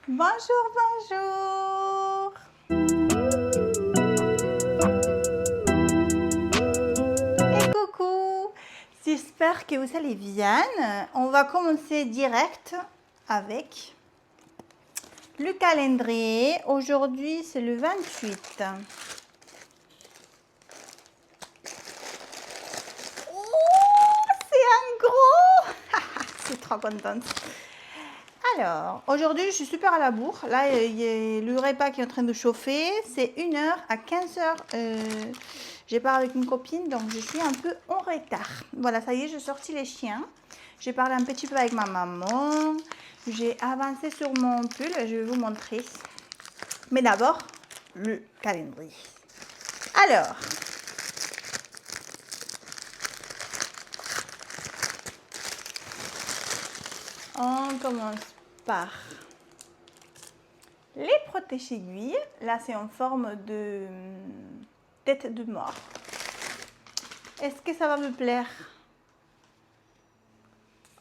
Bonjour, bonjour. Et coucou. J'espère que vous allez bien. On va commencer direct avec le calendrier. Aujourd'hui, c'est le 28. Oh, c'est un gros. Je suis trop contente. Alors, aujourd'hui, je suis super à la bourre. Là, il y a le repas qui est en train de chauffer. C'est 1h à 15h. Je pars avec une copine, donc je suis un peu en retard. Voilà, ça y est, j'ai sorti les chiens. J'ai parlé un petit peu avec ma maman. J'ai avancé sur mon pull. Je vais vous montrer. Mais d'abord, le calendrier. Alors, on commence par les protège-aiguilles. Là, c'est en forme de tête de mort. Est-ce que ça va me plaire?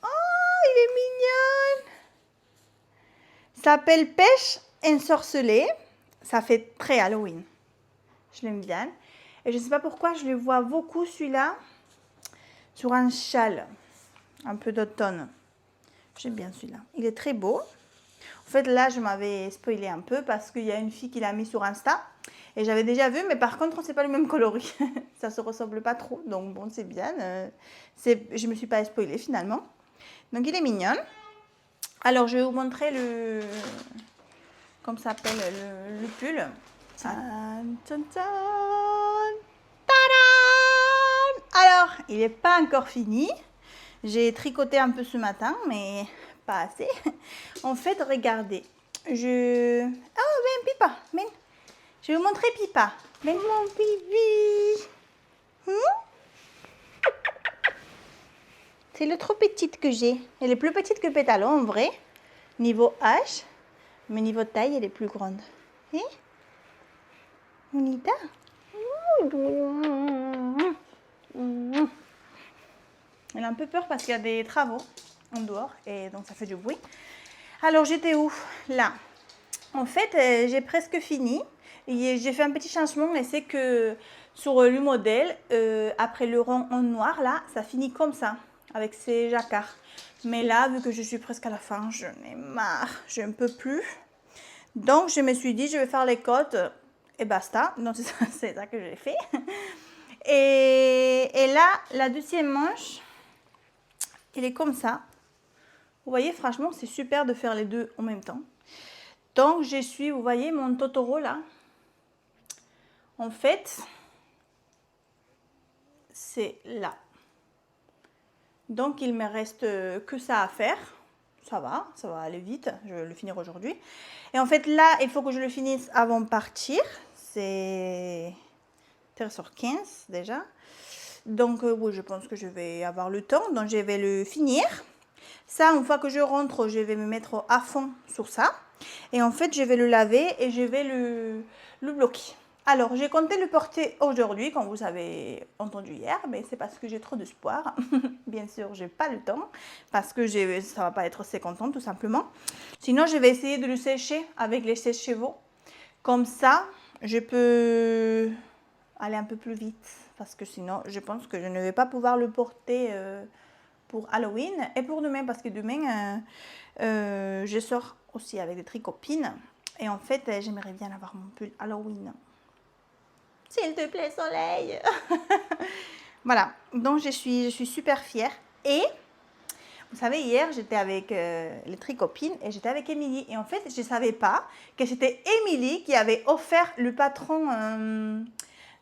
Oh, il est mignon! Ça s'appelle pêche ensorcelée. Ça fait très Halloween. Je l'aime bien. Et je ne sais pas pourquoi je le vois beaucoup celui-là sur un châle. Un peu d'automne. J'aime bien celui-là. Il est très beau. En fait, là, je m'avais spoilé un peu parce qu'il y a une fille qui l'a mis sur Insta. Et j'avais déjà vu, mais par contre, c'est pas le même coloris. Ça se ressemble pas trop. Donc, bon, c'est bien. Je me suis pas spoilée finalement. Donc, il est mignon. Alors, je vais vous montrer le... Comment ça s'appelle le pull. Tadam! Alors, il n'est pas encore fini. J'ai tricoté un peu ce matin, mais pas assez. En fait, regardez. Oh, ben, Pipa. Ben. Je vais vous montrer Pipa. Ben, mon pipi. C'est le trop petite que j'ai. Elle est plus petite que Pétalo, en vrai. Niveau H. Mais niveau taille, elle est plus grande. Hein? Bonita? Elle a un peu peur parce qu'il y a des travaux en dehors et donc ça fait du bruit. Alors j'étais où? Là. En fait, j'ai presque fini. J'ai fait un petit changement et c'est que sur le modèle, après le rang en noir, là, ça finit comme ça, avec ces jacquards. Mais là, vu que je suis presque à la fin, je n'ai marre, je ne peux plus. Donc je me suis dit, je vais faire les côtes et basta. Donc c'est ça que j'ai fait. Et là, la deuxième manche, elle est comme ça. Vous voyez, franchement, c'est super de faire les deux en même temps. Donc, je suis, vous voyez, mon Totoro là. En fait, c'est là. Donc, il me reste que ça à faire. Ça va aller vite. Je vais le finir aujourd'hui. Et en fait, là, il faut que je le finisse avant de partir. C'est 13h15 déjà. Donc, oui, je pense que je vais avoir le temps. Donc, je vais le finir. Ça, une fois que je rentre, je vais me mettre à fond sur ça. Et en fait, je vais le laver et je vais le bloquer. Alors, j'ai compté le porter aujourd'hui, comme vous avez entendu hier, mais c'est parce que j'ai trop d'espoir. Bien sûr, j'ai pas le temps, parce que ça va pas être assez content, tout simplement. Sinon, je vais essayer de le sécher avec les sèche-cheveux. Comme ça, je peux aller un peu plus vite, parce que sinon, je pense que je ne vais pas pouvoir le porter pour Halloween et pour demain, parce que demain, je sors aussi avec des tricopines. Et en fait, j'aimerais bien avoir mon pull Halloween. S'il te plaît, soleil. Voilà, donc je suis super fière. Et vous savez, hier, j'étais avec les tricopines et j'étais avec Émilie. Et en fait, je ne savais pas que c'était Émilie qui avait offert le patron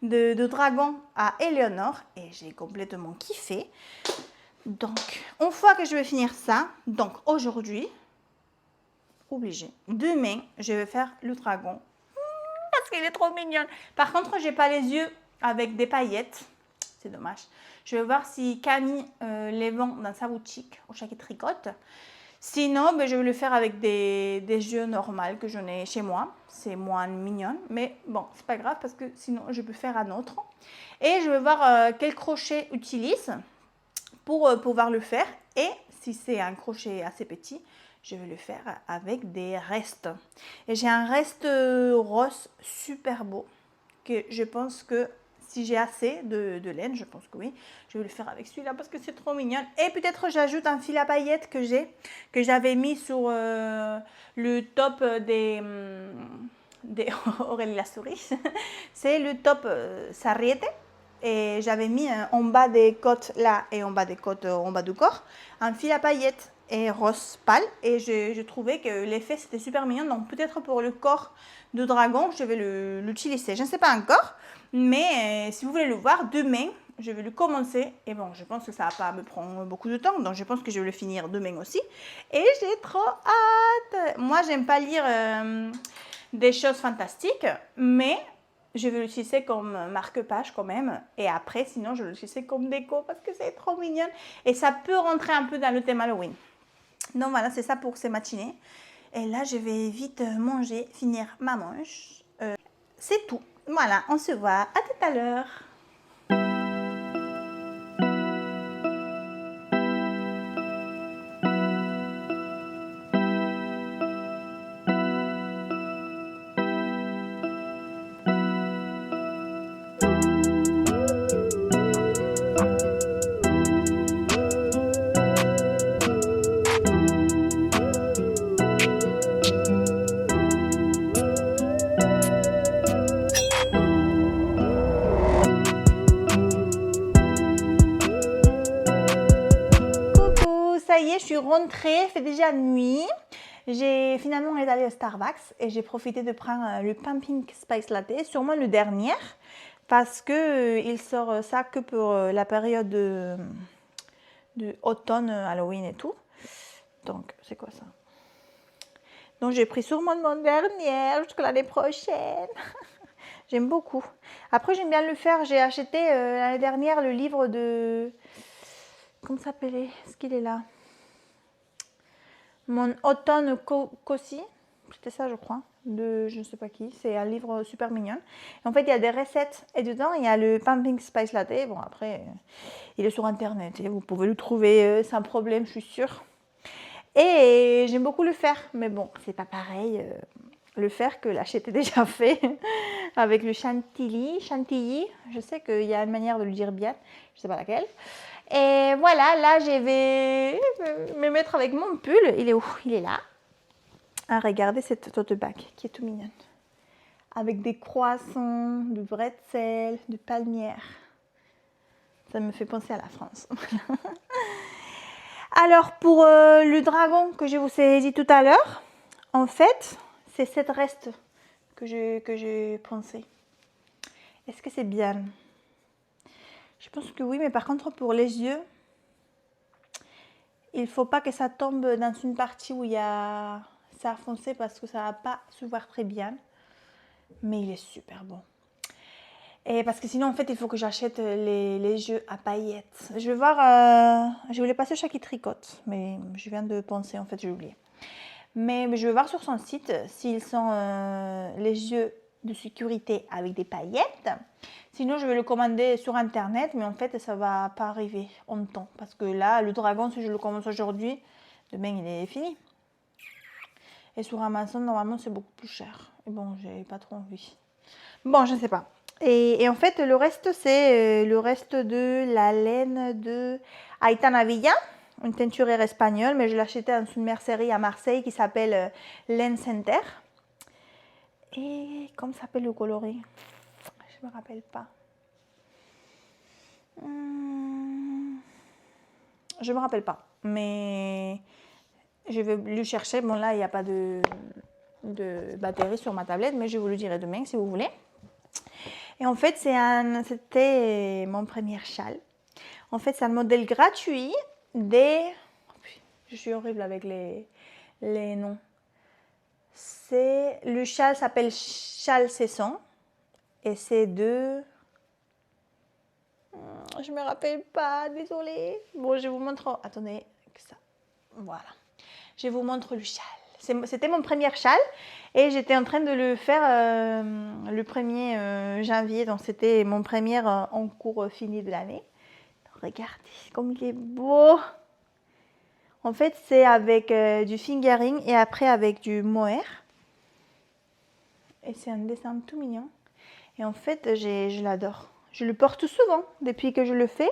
de dragon à Éléonore. Et j'ai complètement kiffé. Donc, une fois que je vais finir ça, donc aujourd'hui, obligé. Demain, je vais faire le dragon. Parce qu'il est trop mignon. Par contre, j'ai pas les yeux avec des paillettes. C'est dommage. Je vais voir si Camille les vend dans sa boutique au Chaque Tricote. Sinon, ben, je vais le faire avec des yeux normaux que j'en ai chez moi. C'est moins mignon. Mais bon, c'est pas grave parce que sinon, je peux faire un autre. Et je vais voir quel crochet utilise pour pouvoir le faire. Et si c'est un crochet assez petit, je vais le faire avec des restes. Et j'ai un reste rose super beau que je pense que si j'ai assez de laine, je pense que oui, je vais le faire avec celui-là parce que c'est trop mignon. Et peut-être j'ajoute un fil à paillettes que j'avais mis sur le top des Aurélie la souris. C'est le top Sarriette. Et j'avais mis en bas des côtes là et en bas des côtes en bas du corps un fil à paillettes et rose pâle, et je trouvais que l'effet c'était super mignon. Donc peut-être pour le corps de dragon je vais l'utiliser, je ne sais pas encore, mais si vous voulez le voir demain je vais le commencer. Et bon, je pense que ça va pas me prendre beaucoup de temps, donc je pense que je vais le finir demain aussi, et j'ai trop hâte. Moi j'aime pas lire des choses fantastiques, mais je vais l'utiliser comme marque-page quand même. Et après, sinon, je vais l'utiliser comme déco parce que c'est trop mignon. Et ça peut rentrer un peu dans le thème Halloween. Donc voilà, c'est ça pour ces matinées. Et là, je vais vite manger, finir ma manche. C'est tout. Voilà, on se voit à tout à l'heure. Ça y est, je suis rentrée, il fait déjà nuit. J'ai finalement allé au Starbucks et j'ai profité de prendre le Pumpkin Spice Latte, sûrement le dernier, parce que il sort ça que pour la période de automne, Halloween et tout. Donc, c'est quoi ça? Donc, j'ai pris sûrement mon dernier jusqu'à l'année prochaine. J'aime beaucoup. Après, j'aime bien le faire. J'ai acheté l'année dernière le livre de... Comment ça s'appelait? Est-ce qu'il est là? Mon automne Cosi, c'était ça je crois, de je ne sais pas qui, c'est un livre super mignon. Et en fait il y a des recettes et dedans il y a le Pumpkin Spice Latte. Bon après il est sur internet et vous pouvez le trouver sans problème, je suis sûre. Et j'aime beaucoup le faire, mais bon c'est pas pareil le faire que l'acheter déjà fait avec le chantilly, je sais qu'il y a une manière de le dire bien, je sais pas laquelle. Et voilà, là je vais me mettre avec mon pull. Il est où? Il est là. Ah, regardez cette tote bag qui est tout mignonne. Avec des croissants, du bretzel, du palmière. Ça me fait penser à la France. Alors pour le dragon que je vous ai dit tout à l'heure, en fait, c'est cette reste que j'ai pensé. Est-ce que c'est bien? Je pense que oui, mais par contre pour les yeux, il ne faut pas que ça tombe dans une partie où il y a ça foncé parce que ça ne va pas se voir très bien. Mais il est super bon. Et parce que sinon, en fait, il faut que j'achète les yeux à paillettes. Je vais voir, je voulais passer chez qui tricote, mais je viens de penser, en fait, j'ai oublié. Mais je vais voir sur son site s'ils sont les yeux de sécurité avec des paillettes. Sinon, je vais le commander sur internet, mais en fait, ça va pas arriver en temps. Parce que là, le dragon, si je le commence aujourd'hui, demain, il est fini. Et sur Amazon, normalement, c'est beaucoup plus cher. Et bon, j'ai pas trop envie. Bon, je ne sais pas. Et en fait, le reste, c'est le reste de la laine de Aitana Villa, une teinturière espagnole, mais je l'ai acheté dans une mercerie à Marseille qui s'appelle Laine Center. Et comment s'appelle le coloris? Je ne me rappelle pas. Je ne me rappelle pas, mais je vais le chercher. Bon, là, il n'y a pas de batterie sur ma tablette, mais je vous le dirai demain si vous voulez. Et en fait, c'était mon premier châle. En fait, c'est un modèle gratuit des... Je suis horrible avec les noms. Le châle s'appelle Châle Cesson. Et c'est de... Je ne me rappelle pas, désolée. Bon, je vous montre... Attendez, ça. Voilà. Je vous montre le châle. C'était mon premier châle et j'étais en train de le faire le 1er janvier. Donc, c'était mon premier en cours fini de l'année. Regardez comme il est beau. En fait, c'est avec du fingering et après avec du mohair. Et c'est un dessin tout mignon. Et en fait, je l'adore. Je le porte souvent depuis que je le fais.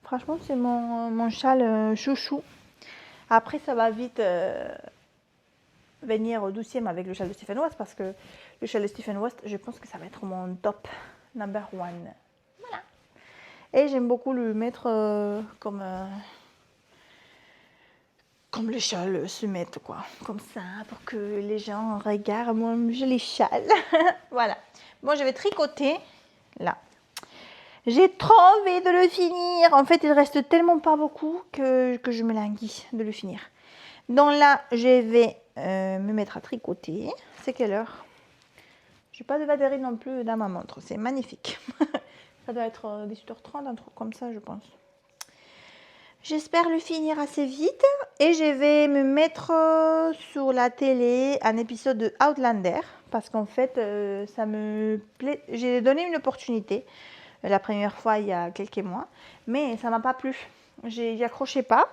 Franchement, c'est mon châle chouchou. Après, ça va vite venir au 12e avec le châle de Stephen West parce que le châle de Stephen West, je pense que ça va être mon top number one. Voilà. Et j'aime beaucoup le mettre comme le châle se mette, quoi. Comme ça, pour que les gens regardent mon joli châle. Voilà. Bon, je vais tricoter là. J'ai trop envie de le finir. En fait, il reste tellement pas beaucoup que je me languis de le finir. Donc là, je vais me mettre à tricoter. C'est quelle heure? J'ai pas de batterie non plus dans ma montre. C'est magnifique. Ça doit être 18h30, un truc comme ça, je pense. J'espère le finir assez vite. Et je vais me mettre sur la télé un épisode de Outlander. Parce qu'en fait, ça me plaît. J'ai donné une opportunité la première fois il y a quelques mois. Mais ça m'a pas plu. J'y accrochais pas.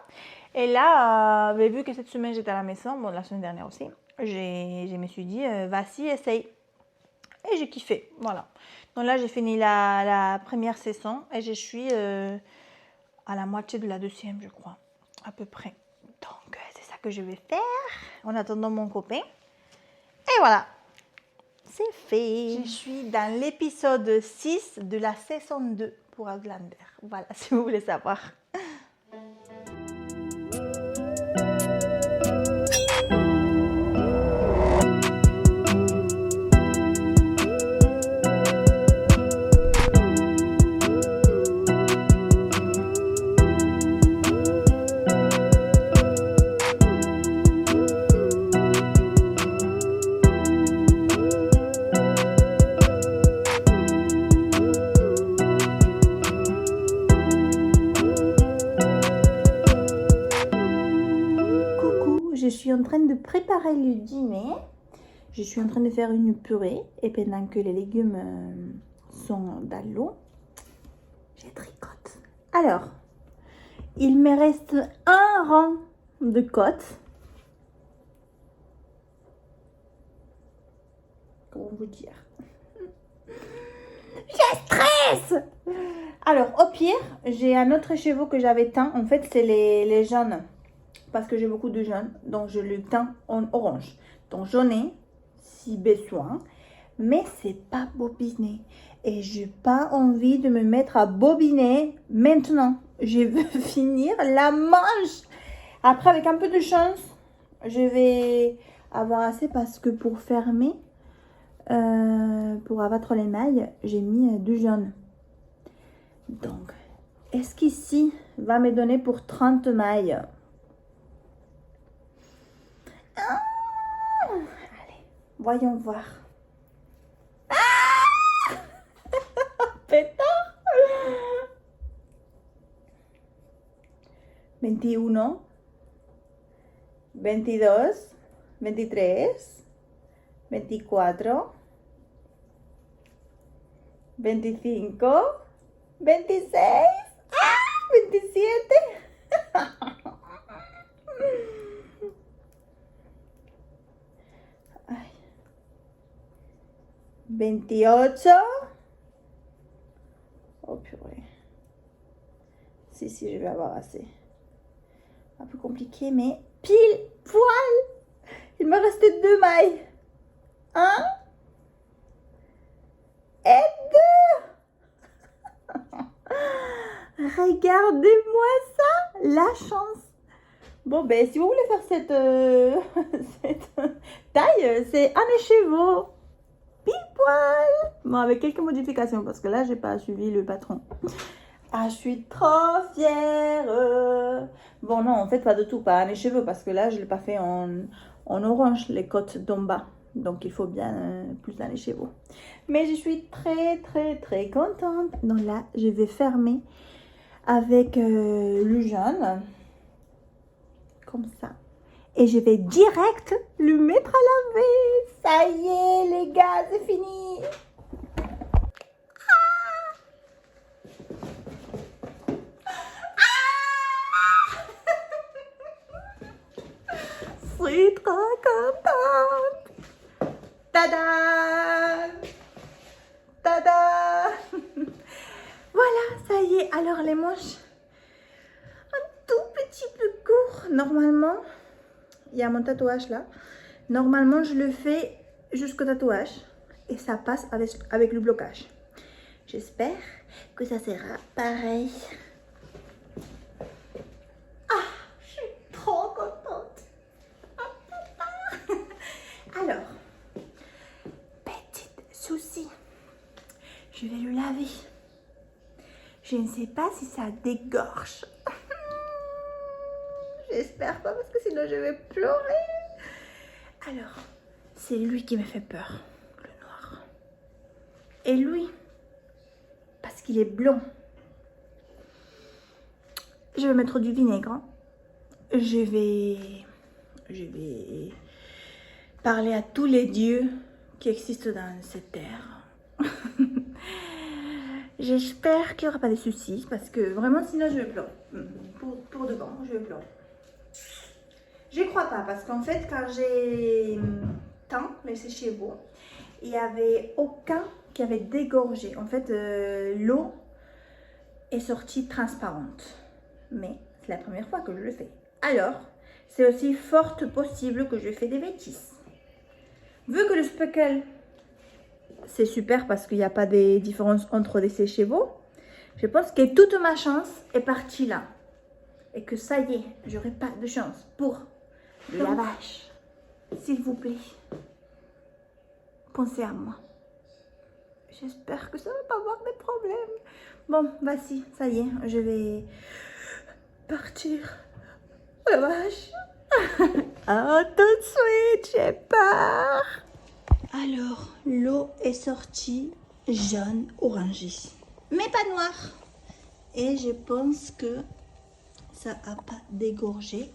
Et là, vu que cette semaine j'étais à la maison, bon la semaine dernière aussi, je me suis dit, vas-y, essaye. Et j'ai kiffé, voilà. Donc là, j'ai fini la première saison et je suis à la moitié de la deuxième, je crois, à peu près. Donc, c'est ça que je vais faire en attendant mon copain. Et voilà, c'est fait. Je suis dans l'épisode 6 de la saison 2 pour Outlander. Voilà, si vous voulez savoir. Je suis en train de préparer le dîner. Je suis en train de faire une purée et pendant que les légumes sont dans l'eau, je tricote. Alors, il me reste un rang de côtes. Comment vous dire? Je stresse! Alors, au pire, j'ai un autre écheveau que j'avais teint. En fait, c'est les jaunes. Parce que j'ai beaucoup de jaunes, donc je le teins en orange. Donc j'en ai si besoin, mais c'est pas bobiné. Et j'ai pas envie de me mettre à bobiner maintenant. Je veux finir la manche. Après, avec un peu de chance, je vais avoir assez parce que pour fermer, pour abattre les mailles, j'ai mis du jaune. Donc, est-ce qu'ici va me donner pour 30 mailles? Allez, voyons voir. Ah Pétard 21, 22, 23, 24, 25, 26, 27. 28. Oh purée. Si, je vais avoir assez. Un peu compliqué, mais pile poil. Il me restait 2 mailles. 1 et 2. Regardez-moi ça. La chance. Bon, ben, si vous voulez faire cette taille, c'est un écheveau. Pile poil. Bon, avec quelques modifications parce que là, j'ai pas suivi le patron. Ah, je suis trop fière. Bon, non, en fait, pas du tout, pas un cheveux parce que là, je l'ai pas fait en orange, les côtes d'en bas. Donc, il faut bien plus d'un cheveux. Mais je suis très contente. Donc là, je vais fermer avec le jaune. Comme ça. Et je vais direct le mettre à laver. Ça y est, les gars, c'est fini. Tada! Tada! Voilà, ça y est. Alors les manches, un tout petit peu court. Normalement, il y a mon tatouage là. Normalement, je le fais jusqu'au tatouage et ça passe avec le blocage. J'espère que ça sera pareil. Ah, je suis trop contente. Alors, petit souci. Je vais le laver. Je ne sais pas si ça dégorge. J'espère pas parce que sinon je vais pleurer. Alors, c'est lui qui me fait peur, le noir. Et lui, parce qu'il est blond. Je vais mettre du vinaigre. Je vais parler à tous les dieux qui existent dans cette terre. J'espère qu'il n'y aura pas de soucis parce que vraiment sinon je vais pleurer. Pour de bon, je vais pleurer. Je crois pas parce qu'en fait quand j'ai teint les sèche-cheveux, il n'y avait aucun qui avait dégorgé. En fait l'eau est sortie transparente. Mais c'est la première fois que je le fais. Alors c'est aussi fort possible que je fais des bêtises. Vu que le speckle c'est super parce qu'il n'y a pas de différence entre des sèche-cheveux, je pense que toute ma chance est partie là. Et que ça y est, j'aurai pas de chance pour le lavage. S'il vous plaît, pensez à moi. J'espère que ça ne va pas avoir des problèmes. Bon, vas-y, ça y est, je vais partir au lavage. Ah, tout de suite, j'ai peur. Alors, l'eau est sortie jaune orangé, mais pas noire. Et je pense que ça n'a pas dégorgé.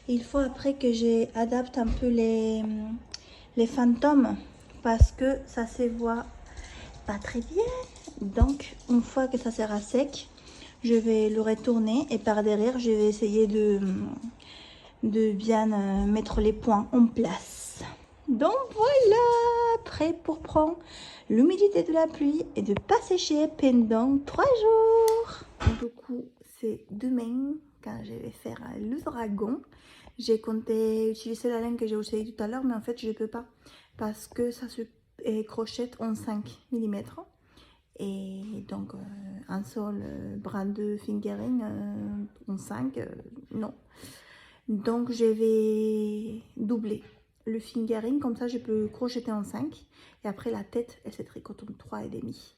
Il faut après que j'adapte un peu les fantômes parce que ça se voit pas très bien. Donc, une fois que ça sera sec, je vais le retourner et par derrière, je vais essayer de bien mettre les points en place. Donc voilà, prêt pour prendre l'humidité de la pluie et de pas sécher pendant 3 jours. Du coup, c'est demain quand je vais faire le dragon. J'ai compté utiliser la laine que j'ai utilisée tout à l'heure, mais en fait je ne peux pas parce que ça se crochette en 5 mm. Et donc un seul brin de fingering en 5, non. Donc je vais doubler le fingering, comme ça je peux crocheter en 5 et après la tête elle se tricote en 3,5.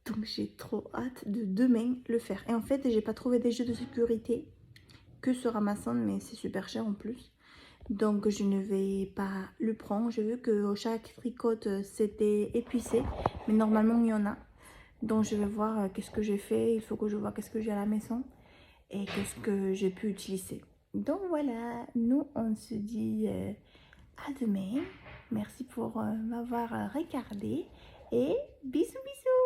Donc j'ai trop hâte de demain le faire. Et en fait j'ai pas trouvé des jeux de sécurité que sur Amazon, mais c'est super cher en plus. Donc je ne vais pas le prendre. Je veux que chaque tricote c'était épuisé, mais normalement il y en a. Donc je vais voir qu'est-ce que j'ai fait. Il faut que je vois qu'est-ce que j'ai à la maison et qu'est-ce que j'ai pu utiliser. Donc voilà, nous on se dit à demain. Merci pour m'avoir regardé et bisous bisous.